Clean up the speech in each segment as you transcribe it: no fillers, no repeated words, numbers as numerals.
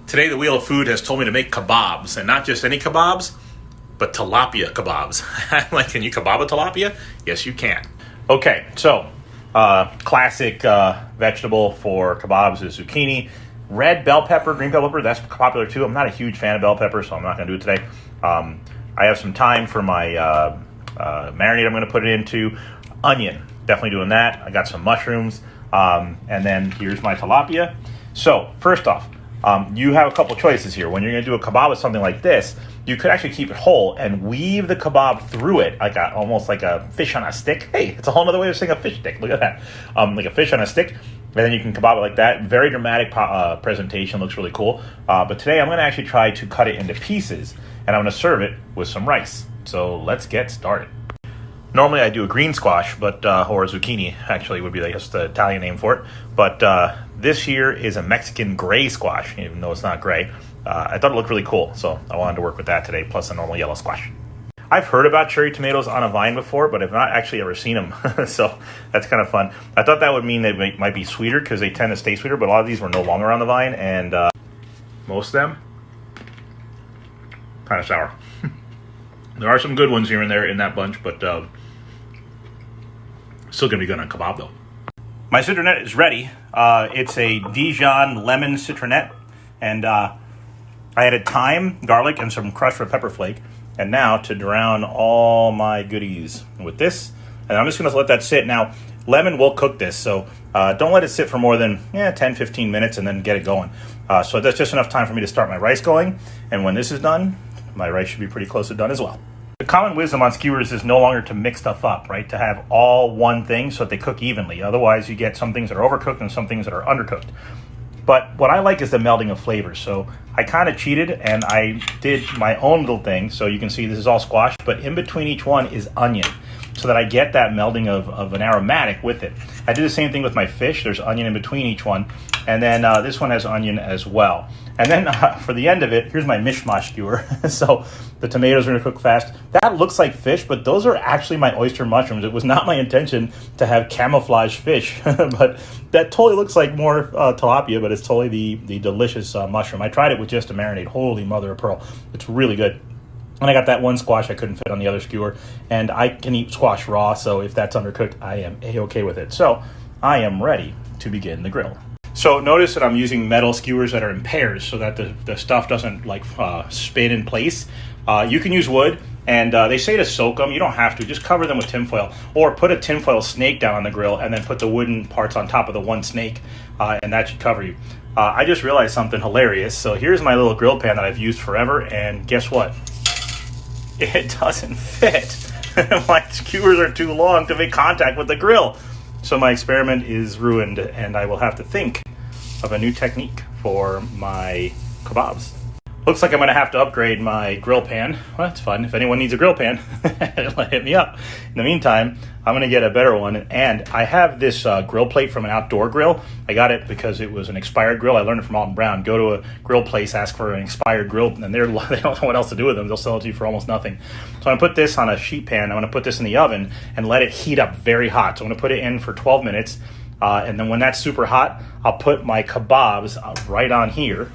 Today, the Wheel of Food has told me to make kebabs, and not just any kebabs, but tilapia kebabs. Like, can you kebab a tilapia? Yes, you can. Okay, so classic vegetable for kebabs is zucchini. Red bell pepper, green bell pepper, that's popular too. I'm not a huge fan of bell pepper, so I'm not going to do it today. I have some thyme for my marinade I'm going to put it into. Onion, definitely doing that. I got some mushrooms, and then here's my tilapia. So first off, you have a couple choices here. When you're going to do a kebab with something like this, you could actually keep it whole and weave the kebab through it, like almost like a fish on a stick. Hey, it's a whole other way of saying a fish stick. Look at that. Like a fish on a stick. And then you can kebab it like that. Very dramatic presentation. Looks really cool. But today I'm going to actually try to cut it into pieces, and I'm going to serve it with some rice. So let's get started. Normally I do a green squash, but or zucchini actually would be, I guess, the Italian name for it. But this here is a Mexican gray squash, even though it's not gray. I thought it looked really cool, so I wanted to work with that today, plus a normal yellow squash. I've heard about cherry tomatoes on a vine before, but I've not actually ever seen them, so that's kind of fun. I thought that would mean they might be sweeter because they tend to stay sweeter, but a lot of these were no longer on the vine, and most of them kind of sour. There are some good ones here and there in that bunch, but still going to be good on kebab, though. My citronette is ready. It's a Dijon lemon citronette, and I added thyme, garlic, and some crushed red pepper flake. And now to drown all my goodies with this, and I'm just going to let that sit. Now, lemon will cook this, so don't let it sit for more than 10-15 minutes and then get it going. So that's just enough time for me to start my rice going, and when this is done, my rice should be pretty close to done as well. The common wisdom on skewers is no longer to mix stuff up, right? To have all one thing so that they cook evenly. Otherwise, you get some things that are overcooked and some things that are undercooked. But what I like is the melding of flavors. So I kind of cheated and I did my own little thing. So you can see this is all squash, but in between each one is onion, so that I get that melding of an aromatic with it. I did the same thing with my fish. There's onion in between each one. And then this one has onion as well. And then for the end of it, here's my mishmash skewer. So the tomatoes are going to cook fast. That looks like fish, but those are actually my oyster mushrooms. It was not my intention to have camouflage fish, but that totally looks like more tilapia, but it's totally the delicious mushroom. I tried it with just a marinade. Holy mother of pearl. It's really good. And I got that one squash I couldn't fit on the other skewer. And I can eat squash raw, so if that's undercooked, I am A-okay with it. So I am ready to begin the grill. So notice that I'm using metal skewers that are in pairs so that the stuff doesn't spin in place. You can use wood, and they say to soak them. You don't have to. Just cover them with tinfoil, or put a tinfoil snake down on the grill and then put the wooden parts on top of the one snake, and that should cover you. I just realized something hilarious. So here's my little grill pan that I've used forever, and guess what? It doesn't fit. My skewers are too long to make contact with the grill. So my experiment is ruined, and I will have to think of a new technique for my kebabs. Looks like I'm going to have to upgrade my grill pan. Well, that's fun. If anyone needs a grill pan, hit me up. In the meantime, I'm going to get a better one. And I have this grill plate from an outdoor grill. I got it because it was an expired grill. I learned it from Alton Brown. Go to a grill place, ask for an expired grill, and they don't know what else to do with them. They'll sell it to you for almost nothing. So I'm going to put this on a sheet pan. I'm going to put this in the oven and let it heat up very hot. So I'm going to put it in for 12 minutes. And then when that's super hot, I'll put my kebabs right on here.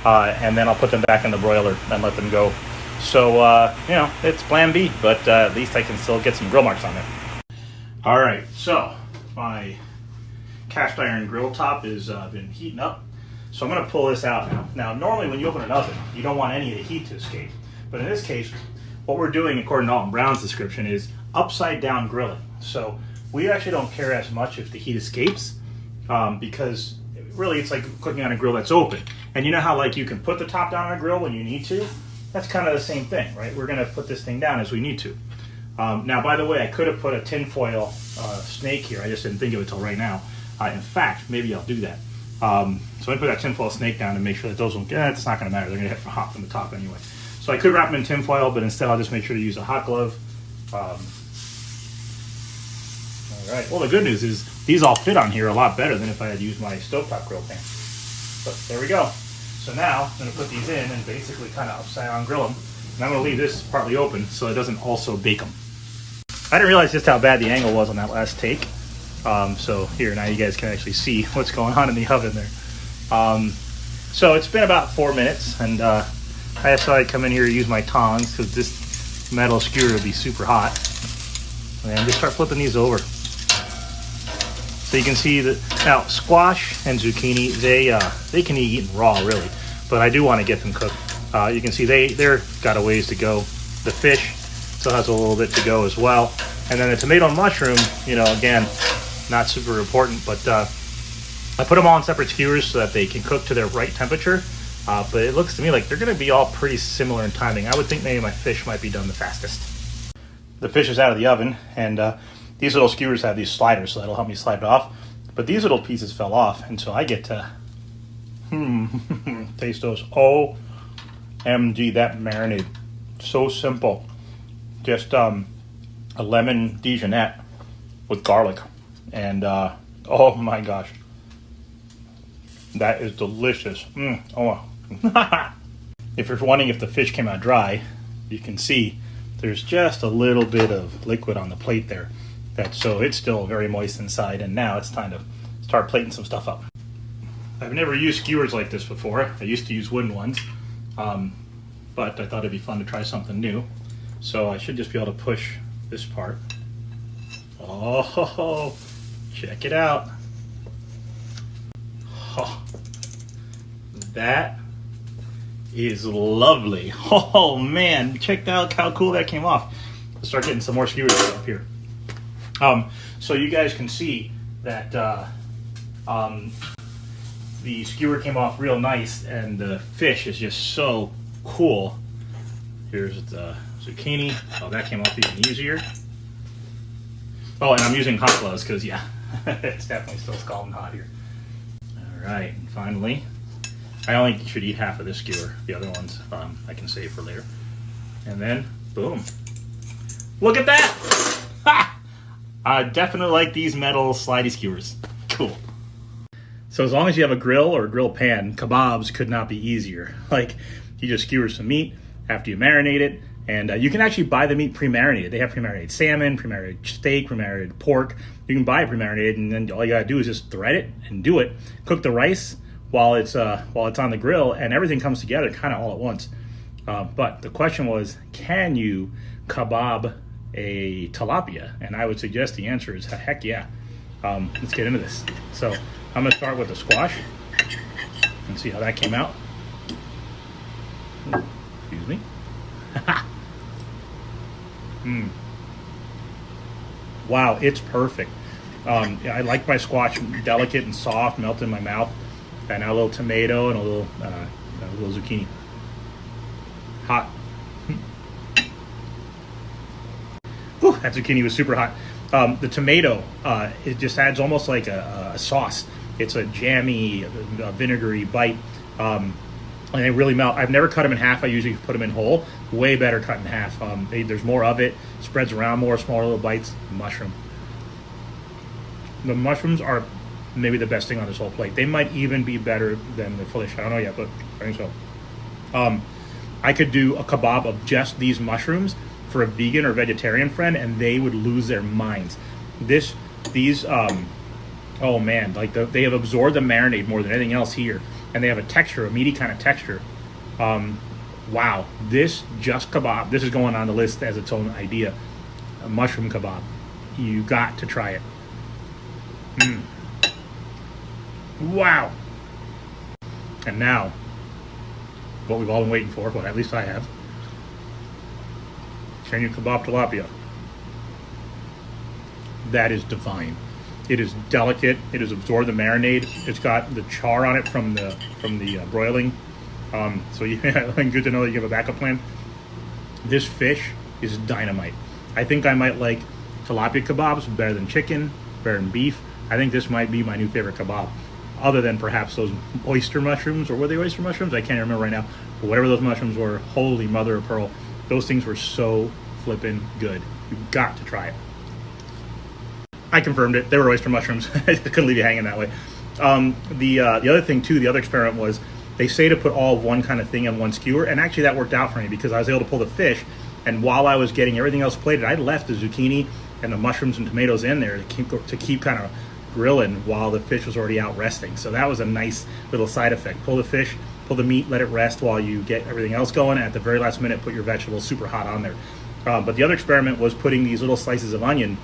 And then I'll put them back in the broiler and let them go. So, it's plan B, but at least I can still get some grill marks on there. All right, so my cast iron grill top has been heating up. So I'm going to pull this out now. Now, normally when you open an oven, you don't want any of the heat to escape. But in this case, what we're doing, according to Alton Brown's description, is upside down grilling. So we actually don't care as much if the heat escapes because really it's like cooking on a grill that's open. And you know how you can put the top down on a grill when you need to? That's kind of the same thing, right? We're going to put this thing down as we need to. Now, by the way, I could have put a tinfoil snake here. I just didn't think of it till right now. In fact, maybe I'll do that. So I put that tinfoil snake down to make sure that those won't get, it's not going to matter. They're going to hit hot from the top anyway. So I could wrap them in tinfoil, but instead I'll just make sure to use a hot glove. All right. Well, the good news is these all fit on here a lot better than if I had used my stovetop grill pan. But there we go. So now I'm going to put these in and basically kind of upside down grill them. And I'm going to leave this partly open so it doesn't also bake them. I didn't realize just how bad the angle was on that last take. So here, now you guys can actually see what's going on in the oven there. So it's been about 4 minutes, and I thought I'd come in here and use my tongs because this metal skewer will be super hot. And just start flipping these over. So you can see that now squash and zucchini, they can be eaten raw really, but I do want to get them cooked. You can see they're got a ways to go. The fish still has a little bit to go as well. And then the tomato and mushroom, you know, again, not super important, but I put them all in separate skewers so that they can cook to their right temperature. But it looks to me like they're going to be all pretty similar in timing. I would think maybe my fish might be done the fastest. The fish is out of the oven, and these little skewers have these sliders, so that'll help me slide it off. But these little pieces fell off, and so I get to taste those. OMG, that marinade. So simple. Just a lemon Dijonette with garlic. And oh my gosh. That is delicious. If you're wondering if the fish came out dry, you can see there's just a little bit of liquid on the plate there. So it's still very moist inside, and now it's time to start plating some stuff up. I've never used skewers like this before. I used to use wooden ones, but I thought it'd be fun to try something new. So I should just be able to push this part. Oh, check it out. Oh, that is lovely. Oh man, check out how cool that came off. Let's start getting some more skewers up here. So you guys can see that the skewer came off real nice, and the fish is just so cool. Here's the zucchini. Oh, that came off even easier. Oh, and I'm using hot gloves because, yeah, it's definitely still scalding hot here. All right, and finally, I only should eat half of this skewer. The other ones I can save for later. And then, boom. Look at that! Ha! I definitely like these metal slidey skewers. Cool. So as long as you have a grill or a grill pan, kebabs could not be easier. Like, you just skewer some meat after you marinate it, and you can actually buy the meat pre-marinated. They have pre-marinated salmon, pre-marinated steak, pre-marinated pork. You can buy it pre-marinated, and then all you gotta do is just thread it and do it. Cook the rice while it's on the grill, and everything comes together kind of all at once. But the question was, can you kebab a tilapia? And I would suggest the answer is heck yeah. Let's get into this. So I'm gonna start with the squash and see how that came out. Excuse me. Wow, it's perfect. I like my squash delicate and soft, melt in my mouth. And now a little tomato and a little zucchini. Hot. Whew, that zucchini was super hot. The tomato, it just adds almost like a sauce. It's a jammy, vinegary bite. And they really melt. I've never cut them in half. I usually put them in whole. Way better cut in half. There's more of it. Spreads around more, smaller little bites. Mushroom. The mushrooms are maybe the best thing on this whole plate. They might even be better than the fish. I don't know yet, but I think so. I could do a kebab of just these mushrooms for a vegan or vegetarian friend, and they would lose their minds. Oh man, like they have absorbed the marinade more than anything else here, and they have a meaty kind of texture. Wow, this just kebab, this is going on the list as its own idea. A mushroom kebab. You got to try it. Wow. And now, what we've all been waiting for, well, at least I have. Can you kebab tilapia? That is divine. It is delicate. It has absorbed the marinade. It's got the char on it from the broiling. So good to know that you have a backup plan. This fish is dynamite. I think I might like tilapia kebabs better than chicken, better than beef. I think this might be my new favorite kebab, other than perhaps those oyster mushrooms, or were they oyster mushrooms? I can't remember right now. But whatever those mushrooms were, holy mother of pearl, those things were so flippin' good. You've got to try it. I confirmed it. They were oyster mushrooms. I couldn't leave you hanging that way. The other thing too, the other experiment was they say to put all of one kind of thing on one skewer, and actually that worked out for me because I was able to pull the fish, and while I was getting everything else plated, I left the zucchini and the mushrooms and tomatoes in there to keep kind of grilling while the fish was already out resting. So that was a nice little side effect. Pull the fish, pull the meat, let it rest while you get everything else going. And at the very last minute, put your vegetables super hot on there. But the other experiment was putting these little slices of onion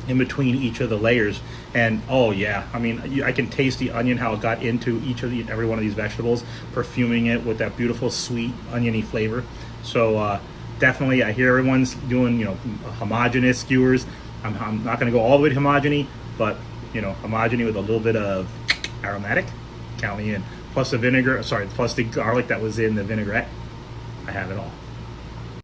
in between each of the layers. And oh yeah, I mean, I can taste the onion, how it got into every one of these vegetables, perfuming it with that beautiful sweet oniony flavor. So definitely, I hear everyone's doing, homogeneous skewers. I'm not going to go all the way to homogeny, but homogeny with a little bit of aromatic, count me in. Plus the vinegar, plus the garlic that was in the vinaigrette. I have it all.